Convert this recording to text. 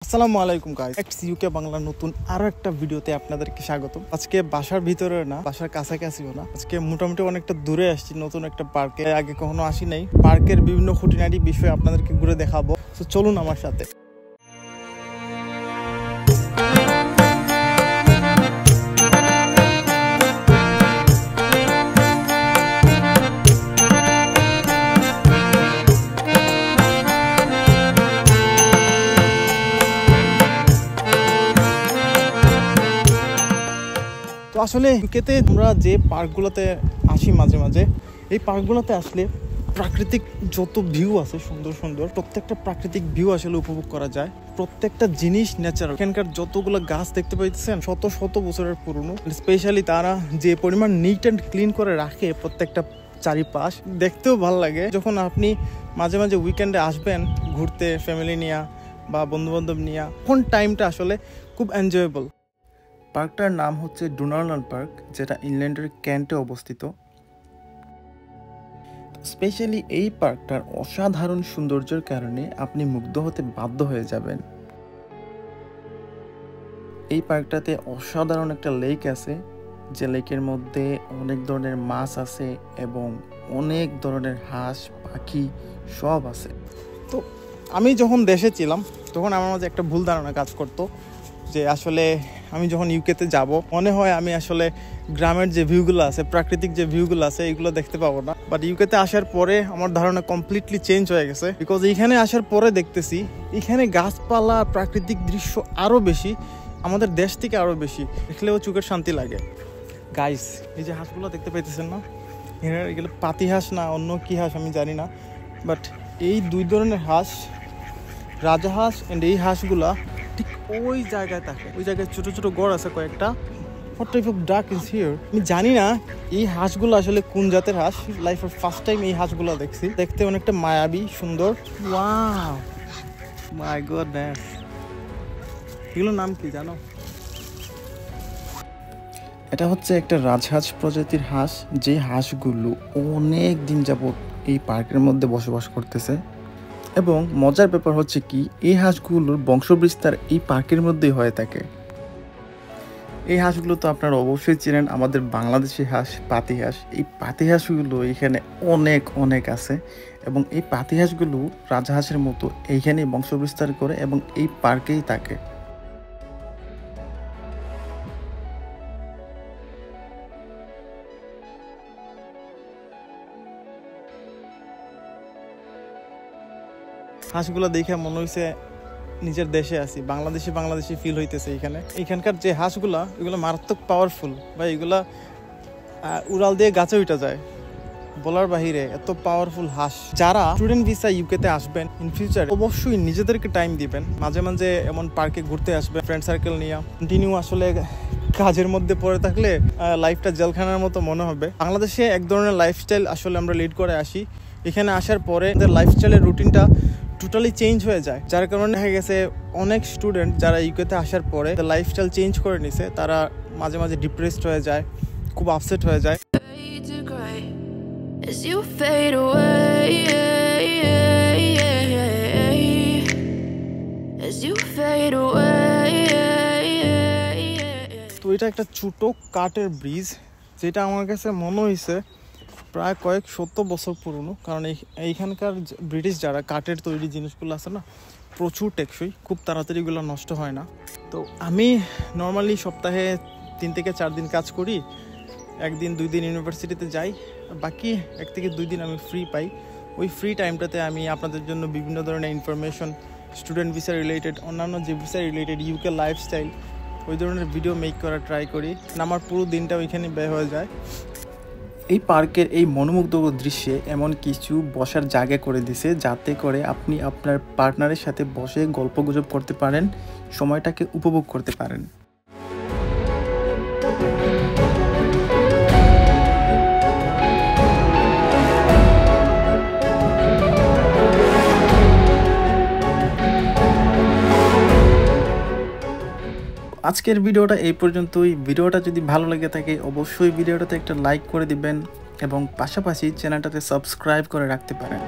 আসসালামু আলাইকুম guys, x UK Bangla নতুন আরো একটা ভিডিওতে আপনাদেরকে স্বাগত। আজকে বাসার ভিতরে না, বাসার কাছাকাছিও না, আজকে মোটামুটি অনেকটা দূরে আসছি, নতুন একটা পার্কে। আগে কখনো আসি নাই। পার্কের বিভিন্ন খুঁটিনাটি বিষয় আপনাদেরকে ঘুরে দেখাবো, তো চলুন আমার সাথে। তো আসলে ইউকেতে আমরা যে পার্কগুলোতে আসি মাঝে মাঝে, এই পার্কগুলোতে আসলে প্রাকৃতিক যত ভিউ আছে সুন্দর সুন্দর, প্রত্যেকটা প্রাকৃতিক ভিউ আসলে উপভোগ করা যায়। প্রত্যেকটা জিনিস ন্যাচারাল। এখানকার যতগুলো গাছ দেখতে পাইতেছেন শত শত বছরের পুরনো। স্পেশালি তারা যে পরিমাণ নিট অ্যান্ড ক্লিন করে রাখে প্রত্যেকটা চারিপাশ, দেখতেও ভালো লাগে। যখন আপনি মাঝে মাঝে উইকেন্ডে আসবেন ঘুরতে ফ্যামিলি নিয়ে বা বন্ধুবান্ধব নিয়ে, কোন টাইমটা আসলে খুব এনজয়েবল। পার্কটার নাম হচ্ছে ডুনারল্যান্ড পার্ক, যেটা ইংল্যান্ডের ক্যান্টে অবস্থিত। স্পেশালি এই পার্কটার অসাধারণ সৌন্দর্যের কারণে আপনি মুগ্ধ হতে বাধ্য হয়ে যাবেন। এই পার্কটাতে অসাধারণ একটা লেক আছে, যে লেকের মধ্যে অনেক ধরনের মাছ আছে এবং অনেক ধরনের হাঁস পাখি সব আছে। তো আমি যখন দেশে ছিলাম তখন আমার মাঝে একটা ভুল ধারণা কাজ করতো যে আসলে আমি যখন ইউকেতে যাব মনে হয় আমি আসলে গ্রামের যে ভিউগুলো আছে, প্রাকৃতিক যে ভিউগুলো আছে, এগুলো দেখতে পাবো না। বাট ইউকেতে আসার পরে আমার ধারণা কমপ্লিটলি চেঞ্জ হয়ে গেছে। বিকজ এইখানে আসার পরে দেখতেছি এখানে গাছপালা প্রাকৃতিক দৃশ্য আরও বেশি, আমাদের দেশ থেকে আরও বেশি। দেখলেও চোখের শান্তি লাগে। গাইস, এই যে হাঁসগুলো দেখতে পাইতেছেন না, এগুলো পাতি হাঁস না অন্য কি হাঁস আমি জানি না, বাট এই দুই ধরনের হাঁস, রাজাহাঁস এন্ড এই হাঁসগুলা ঠিক ওই জায়গায় থাকে। ওই জায়গায় ছোট ছোট গড় আছে কয়েকটা। হোয়াট টাইপ অফ ডাক ইজ হিয়ার আমি জানি না। এই হাঁসগুলো আসলে কোন জাতের হাঁস, লাইফের ফার্স্ট টাইম এই হাঁসগুলো দেখছি। দেখতে অনেকটা মায়াবী সুন্দর। ওয়াও মাই গডনেস, এগুলোর নাম কি জানো? এটা হচ্ছে একটা রাজহাঁস প্রজাতির হাঁস, যে হাঁসগুলো অনেক দিন যাবত এই পার্কের মধ্যে বসবাস করতেছে। এবং মজার ব্যাপার হচ্ছে কি, এই হাঁসগুলোর বংশবিস্তার এই পার্কের মধ্যেই হয়ে থাকে। এই হাঁসগুলো তো আপনারা অবশ্যই চেনেন, আমাদের বাংলাদেশি হাঁস পাতি হাঁস। এই পাতি হাঁসগুলো এখানে অনেক অনেক আছে এবং এই পাতি হাঁসগুলো রাজহাঁসের মতো এইখানেই বংশবিস্তার করে এবং এই পার্কেই থাকে। হাঁসগুলো দেখে মনে হয়েছে নিজের দেশে আছি, বাংলাদেশি ফিল হইতেছে। এখানকার যে হাঁসগুলা, এগুলো মারাত্মক পাওয়ারফুল বা এগুলা উড়াল দিয়ে গাছে উঠা যায়, বলার বাহিরে এত পাওয়ারফুল হাঁস। যারা স্টুডেন্ট ভিসা ইউকেতে আসবেন ইন ফিউচার, অবশ্যই নিজেদেরকে টাইম দিবেন, মাঝে মাঝে এমন পার্কে ঘুরতে আসবেন ফ্রেন্ড সার্কেল নিয়ে। কন্টিনিউ আসলে কাজের মধ্যে পড়ে থাকলে লাইফটা জেলখানার মতো মনে হবে। বাংলাদেশে এক ধরনের লাইফস্টাইল আসলে আমরা লিড করে আসি, এখানে আসার পরে লাইফস্টাইলের রুটিনটা টোটালি চেঞ্জ হয়ে যায়। যার কারণে দেখা গেছে অনেক স্টুডেন্ট যারা ইউকেতে আসার পরে লাইফস্টাইল চেঞ্জ করে নিছে, তারা মাঝে মাঝে ডিপ্রেসড হয়ে যায়, খুব আপসেট হয়ে যায়। তো এটা একটা ছোট কাঠের ব্রিজ, যেটা আমার কাছে মনে হয়েছে প্রায় কয়েক শত বছর পুরনো। কারণ এইখানকার ব্রিটিশ যারা কাঠের তৈরি জিনিসগুলো আছে না, প্রচুর টেকসই, খুব তাড়াতাড়ি এগুলো নষ্ট হয় না। তো আমি নর্মালি সপ্তাহে 3 থেকে 4 দিন কাজ করি, 1 দিন 2 দিন ইউনিভার্সিটিতে যাই, বাকি 1 থেকে 2 দিন আমি ফ্রি পাই। ওই ফ্রি টাইমটাতে আমি আপনাদের জন্য বিভিন্ন ধরনের ইনফরমেশন, স্টুডেন্ট ভিসা রিলেটেড, অন্যান্য যে ভিসা রিলেটেড, ইউকে লাইফস্টাইল, ওই ধরনের ভিডিও মেক করার ট্রাই করি। আমার পুরো দিনটা ওইখানে ব্যয় হয়ে যায়। এই পার্কের এই মনোমুগ্ধকর দৃশ্যে এমন কিছু বসার জায়গা করে দিছে, যাতে করে আপনি আপনার পার্টনারের সাথে বসে গল্পগুজব করতে পারেন, সময়টাকে উপভোগ করতে পারেন। আজকের ভিডিওটা এই পর্যন্তই। ভিডিওটা যদি ভালো লেগে থাকে অবশ্যই ভিডিওটাতে একটা লাইক করে দিবেন এবং পাশাপাশি চ্যানেলটাতে সাবস্ক্রাইব করে রাখতে পারেন।